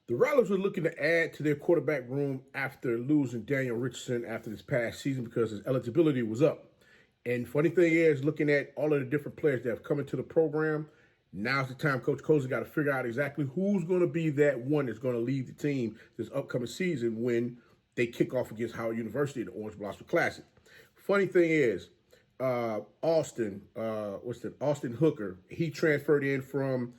The Rattlers were looking to add to their quarterback room after losing Daniel Richardson after this past season because his eligibility was up. And funny thing is, looking at all of the different players that have come into the program, now's the time Coach Colzie got to figure out exactly who's going to be that one that's going to lead the team this upcoming season when they kick off against Howard University in the Orange Blossom Classic. Funny thing is, Austin Hooker, he transferred in from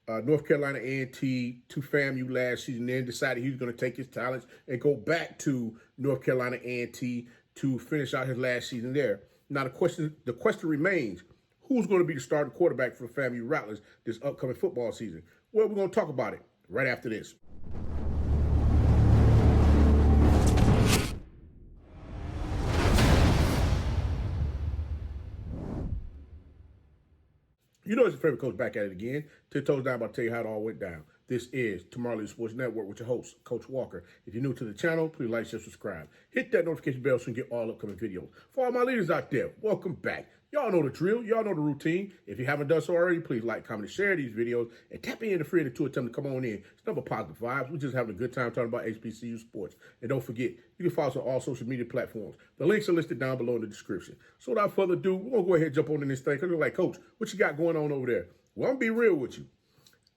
North Carolina A&T to FAMU last season, then decided he was going to take his talents and go back to North Carolina A&T to finish out his last season there. Now the question remains, who's going to be the starting quarterback for FAMU Rattlers this upcoming football season? Well, we're going to talk about it right after this. You know it's your favorite coach back at it again. 10 toes down, about to tell you how it all went down. This is Tomorrow Leader Sports Network with your host, Coach Walker. If you're new to the channel, please like, share, subscribe. Hit that notification bell so you can get all upcoming videos. For all my leaders out there, welcome back. Y'all know the drill. Y'all know the routine. If you haven't done so already, please like, comment, and share these videos. And tap in the free and the two attempt to come on in. It's never positive vibes. We're just having a good time talking about HBCU sports. And don't forget, you can follow us on all social media platforms. The links are listed down below in the description. So without further ado, we're going to go ahead and jump on in this thing. Because you're like, Coach, what you got going on over there? Well, I'm going to be real with you.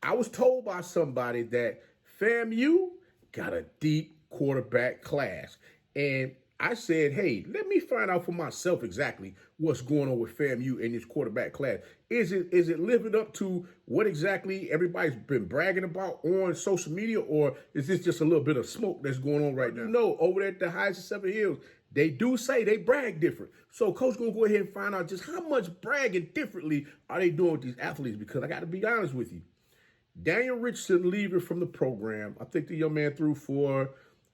I was told by somebody that FAMU got a deep quarterback class. And I said, hey, let me find out for myself exactly what's going on with FAMU in this quarterback class. Is it living up to what exactly everybody's been bragging about on social media, or is this just a little bit of smoke that's going on right now? You know, over there at the Heights of Seven Hills, they do say they brag different. So Coach going to go ahead and find out just how much bragging differently are they doing with these athletes, because I got to be honest with you. Daniel Richardson leaving from the program, I think the young man threw for,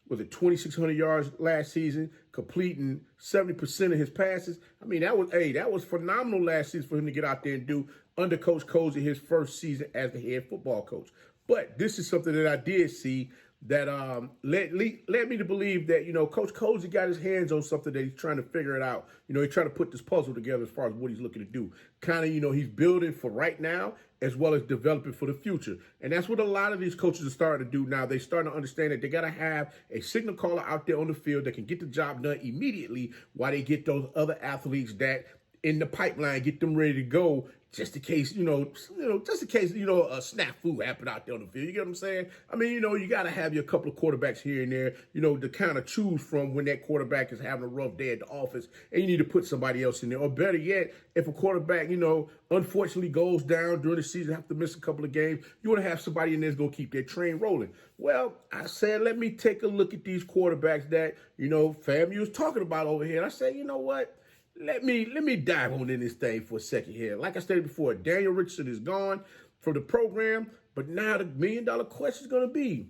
was it 2,600 yards last season, completing 70% of his passes. I mean, that was phenomenal last season for him to get out there and do under Coach Colzie, his first season as the head football coach. But this is something that I did see that led me to believe that, you know, Coach Colzie got his hands on something that he's trying to figure it out. You know, he's trying to put this puzzle together as far as what he's looking to do. Kind of, you know, he's building for right now as well as developing for the future. And that's what a lot of these coaches are starting to do now. They're starting to understand that they got to have a signal caller out there on the field that can get the job done immediately while they get those other athletes that in the pipeline, get them ready to go just in case, you know, just in case, you know, a snafu happened out there on the field. You get what I'm saying? I mean, you know, you got to have your couple of quarterbacks here and there, you know, to kind of choose from when that quarterback is having a rough day at the office and you need to put somebody else in there. Or better yet, if a quarterback, you know, unfortunately goes down during the season, have to miss a couple of games, you want to have somebody in there that's going to keep their train rolling. Well, I said, let me take a look at these quarterbacks that, you know, FAMU is talking about over here. And I said, you know what? Let me dive on in this thing for a second here. Like I stated before, Daniel Richardson is gone from the program, but now the $1 million question is going to be,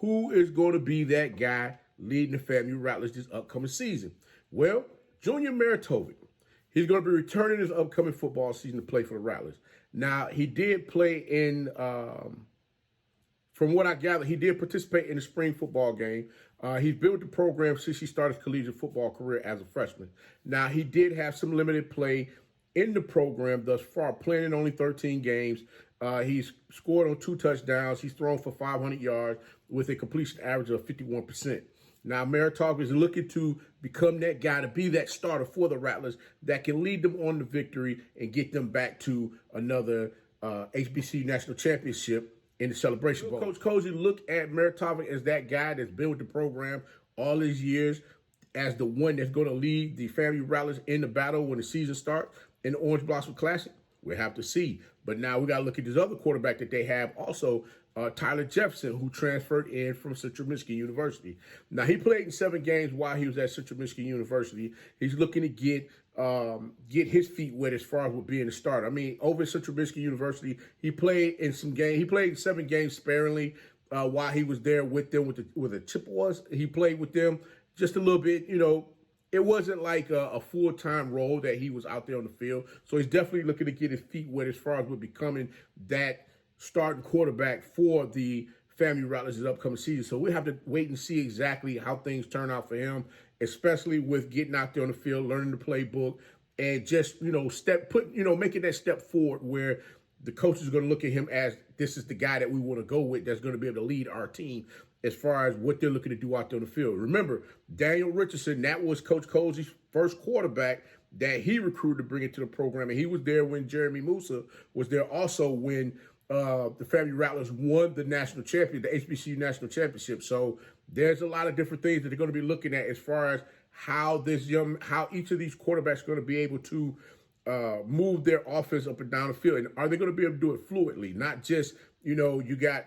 who is going to be that guy leading the FAMU Rattlers this upcoming season? Well, Junior Meritovic, he's going to be returning this upcoming football season to play for the Rattlers. Now, he did play in, from what I gather, he did participate in the spring football game. He's been with the program since he started his collegiate football career as a freshman. Now, he did have some limited play in the program thus far, playing in only 13 games. He's scored on 2 touchdowns. He's thrown for 500 yards with a completion average of 51%. Now, Meritovic is looking to become that guy, to be that starter for the Rattlers that can lead them on to victory and get them back to another HBCU national championship in the Celebration Bowl. Coach Colzie look at Meritovic as that guy that's been with the program all these years, as the one that's going to lead the FAMU Rattlers in the battle when the season starts in the Orange Blossom Classic. We'll have to see. But now we got to look at this other quarterback that they have also, Tyler Jefferson, who transferred in from Central Michigan University. Now, he played in 7 games while he was at Central Michigan University. He's looking to get his feet wet as far as with being a starter. I mean, over at Central Michigan University, he played in some games. He played in 7 games sparingly while he was there with them with the Chippewas. He played with them just a little bit, you know. It wasn't like a full-time role that he was out there on the field. So he's definitely looking to get his feet wet as far as with becoming that starting quarterback for the FAMU Rattlers this upcoming season. So we have to wait and see exactly how things turn out for him, especially with getting out there on the field, learning the playbook, and just, you know, making that step forward where the coach is going to look at him as that this is the guy that we want to go with that's going to be able to lead our team as far as what they're looking to do out there on the field. Remember, Daniel Richardson, that was Coach Colzie's first quarterback that he recruited to bring into the program, and he was there when Jeremy Moussa was there also when the FAMU Rattlers won the national champion, the HBCU national championship. So there's a lot of different things that they're going to be looking at as far as how each of these quarterbacks are going to be able to move their offense up and down the field, and are they going to be able to do it fluidly, not just you got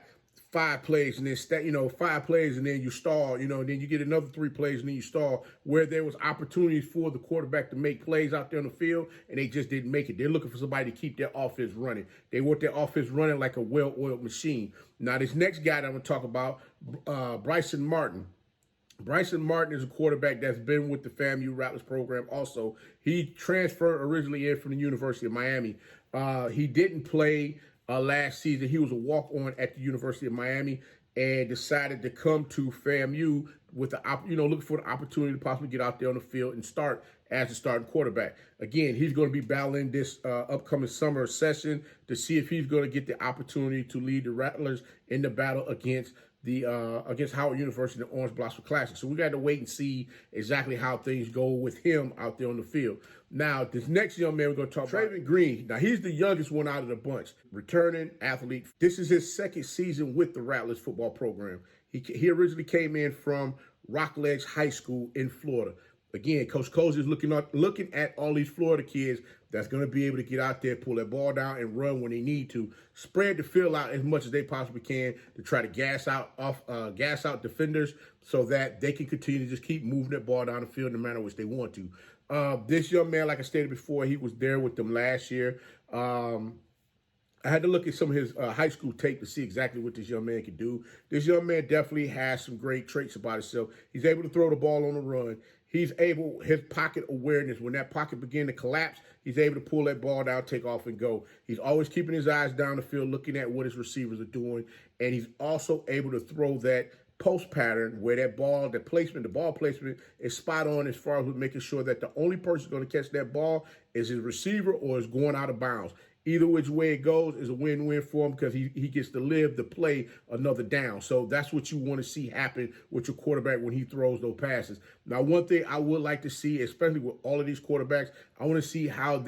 5 plays and then 5 plays and then you stall, and then you get another 3 plays and then you stall, where there was opportunities for the quarterback to make plays out there on the field and they just didn't make it. They're looking for somebody to keep their offense running. They want their offense running like a well-oiled machine. Now, this next guy that I'm going to talk about, Bryson Martin. Bryson Martin is a quarterback that's been with the FAMU Rattlers program also. He transferred originally in from the University of Miami. He didn't play last season. He was a walk-on at the University of Miami and decided to come to FAMU with looking for the opportunity to possibly get out there on the field and start as a starting quarterback. Again, he's going to be battling this upcoming summer session to see if he's going to get the opportunity to lead the Rattlers in the battle against Howard University and the Orange Blossom Classic. So we got to wait and see exactly how things go with him out there on the field. Now, this next young man we're going to talk about, Traven Green. Now, he's the youngest one out of the bunch, returning athlete. This is his second season with the Rattlers football program. He originally came in from Rockledge High School in Florida. Again, Coach Colzie is looking at all these Florida kids that's going to be able to get out there, pull that ball down, and run when they need to. Spread the field out as much as they possibly can to try to gas out defenders so that they can continue to just keep moving that ball down the field no matter which they want to. This young man, like I stated before, he was there with them last year. I had to look at some of his high school tape to see exactly what this young man could do. This young man definitely has some great traits about himself. He's able to throw the ball on the run. His pocket awareness, when that pocket began to collapse, he's able to pull that ball down, take off, and go. He's always keeping his eyes down the field, looking at what his receivers are doing. And he's also able to throw that post pattern where the ball placement is spot on as far as making sure that the only person going to catch that ball is his receiver or is going out of bounds. Either which way it goes is a win-win for him because he gets to live to play another down. So that's what you want to see happen with your quarterback when he throws those passes. Now, one thing I would like to see, especially with all of these quarterbacks, I want to see how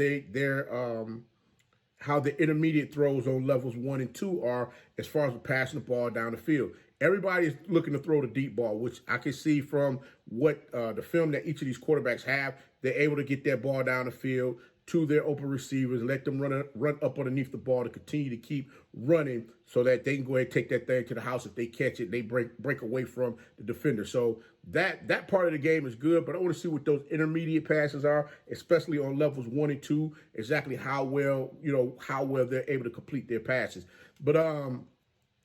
how the intermediate throws on levels 1 and 2 are as far as passing the ball down the field. Everybody's looking to throw the deep ball, which I can see from what the film that each of these quarterbacks have. They're able to get that ball down the field to their open receivers, let them run up underneath the ball to continue to keep running so that they can go ahead and take that thing to the house. If they catch it, they break away from the defender. So that part of the game is good, but I want to see what those intermediate passes are, especially on levels 1 and 2, exactly how well they're able to complete their passes. But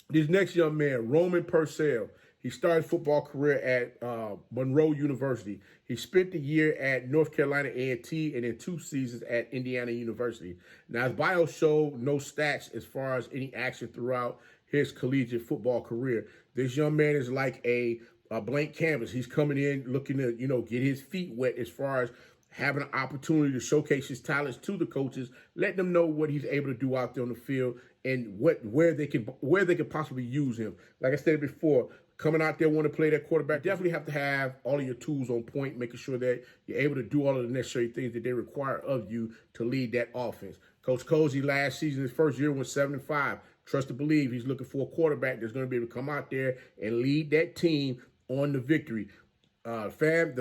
this next young man, Roman Purcell, he started football career at Monroe University. He spent the year at North Carolina A&T and then 2 seasons at Indiana University. Now, his bio showed no stats as far as any action throughout his collegiate football career. This young man is like a blank canvas. He's coming in looking to, get his feet wet as far as having an opportunity to showcase his talents to the coaches, let them know what he's able to do out there on the field and where they can possibly use him. Like I said before, coming out there want to play that quarterback, definitely have to have all of your tools on point, making sure that you're able to do all of the necessary things that they require of you to lead that offense. Coach Colzie last season, his first year, went 7-5. Trust to believe he's looking for a quarterback that's going to be able to come out there and lead that team on the victory. The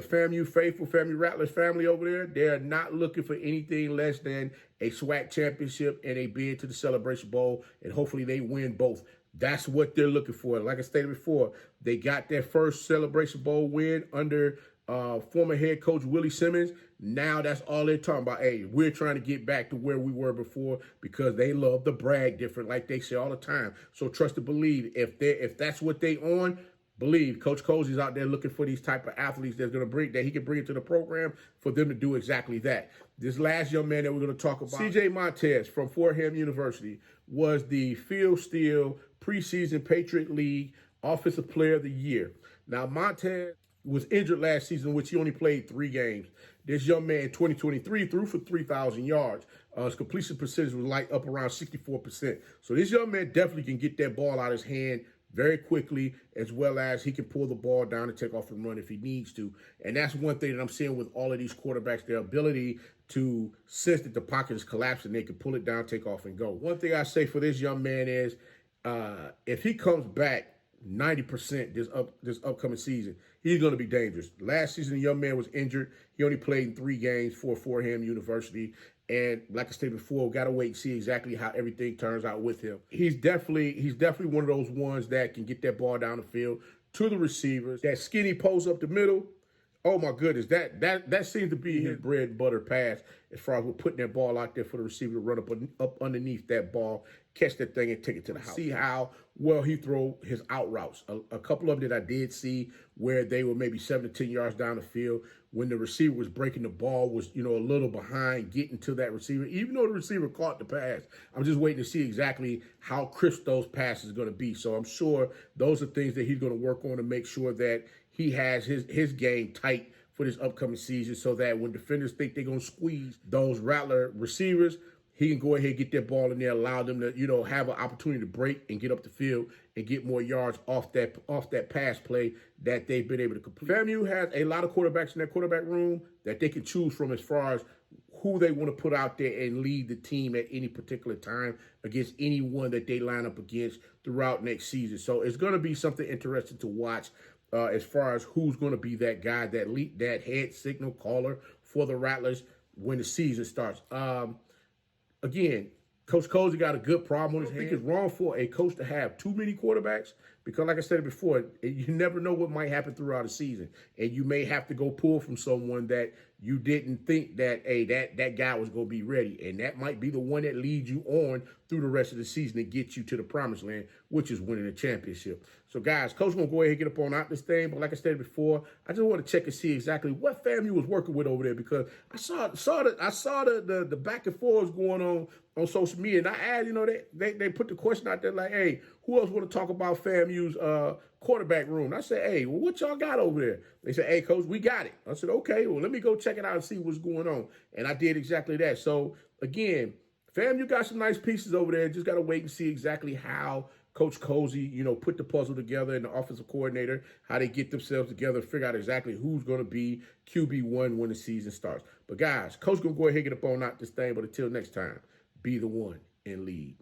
FAMU faithful, FAMU Rattlers family over there, they're not looking for anything less than a SWAC championship and a bid to the Celebration Bowl, and hopefully they win both. That's what they're looking for. Like I stated before, they got their first Celebration Bowl win under former head coach Willie Simmons. Now that's all they're talking about. Hey, we're trying to get back to where we were before because they love to brag different, like they say all the time. So trust to believe, if that's what they on, believe Coach Colzie's out there looking for these type of athletes that he can bring into the program for them to do exactly that. This last young man that we're going to talk about, CJ Montez from Fordham University, was the Field Steel preseason Patriot League Offensive Player of the Year. Now, Montez was injured last season, in which he only played 3 games. This young man, 2023, threw for 3,000 yards. His completion percentage was like up around 64%. So this young man definitely can get that ball out of his hand very quickly, as well as he can pull the ball down and take off and run if he needs to. And that's one thing that I'm seeing with all of these quarterbacks, their ability to sense that the pocket is collapsing, they can pull it down, take off, and go. One thing I say for this young man is if he comes back 90% this upcoming season, he's going to be dangerous. Last season, the young man was injured. He only played in 3 games for Fordham University. And like I said before, got to wait and see exactly how everything turns out with him. He's definitely one of those ones that can get that ball down the field to the receivers. That skinny post up the middle, oh my goodness, that seems to be his bread and butter pass as far as we're putting that ball out there for the receiver to run up underneath that ball, catch that thing and take it to the house. See how well he throw his out routes. A couple of them that I did see where they were maybe 7 to 10 yards down the field when the receiver was breaking the ball, was, a little behind getting to that receiver. Even though the receiver caught the pass, I'm just waiting to see exactly how crisp those passes are going to be. So I'm sure those are things that he's going to work on to make sure that he has his game tight for this upcoming season, so that when defenders think they're going to squeeze those Rattler receivers, he can go ahead and get that ball in there, allow them to, have an opportunity to break and get up the field and get more yards off that pass play that they've been able to complete. FAMU has a lot of quarterbacks in their quarterback room that they can choose from as far as who they want to put out there and lead the team at any particular time against anyone that they line up against throughout next season. So it's going to be something interesting to watch as far as who's going to be that guy, that head signal caller for the Rattlers when the season starts. Again, Coach Colzie got a good problem on his hands. I think it's wrong for a coach to have too many quarterbacks because, like I said before, you never know what might happen throughout a season. And you may have to go pull from someone that you didn't think that, hey, that guy was going to be ready. And that might be the one that leads you on through the rest of the season and get you to the promised land, which is winning a championship. So, guys, Coach going to go ahead and get up on out this thing. But like I said before, I just want to check and see exactly what FAMU was working with over there, because I saw the back and forths going on social media. And I asked, they put the question out there like, hey, who else want to talk about FAMU's quarterback room? And I said, hey, well, what y'all got over there? They said, hey, Coach, we got it. I said, okay, well, let me go check it out and see what's going on. And I did exactly that. So, again, FAMU got some nice pieces over there. Just got to wait and see exactly how Coach Colzie, put the puzzle together, and the offensive coordinator, how they get themselves together, figure out exactly who's going to be QB1 when the season starts. But, guys, Coach going to go ahead and get up on out this thing. But until next time, be the one and lead.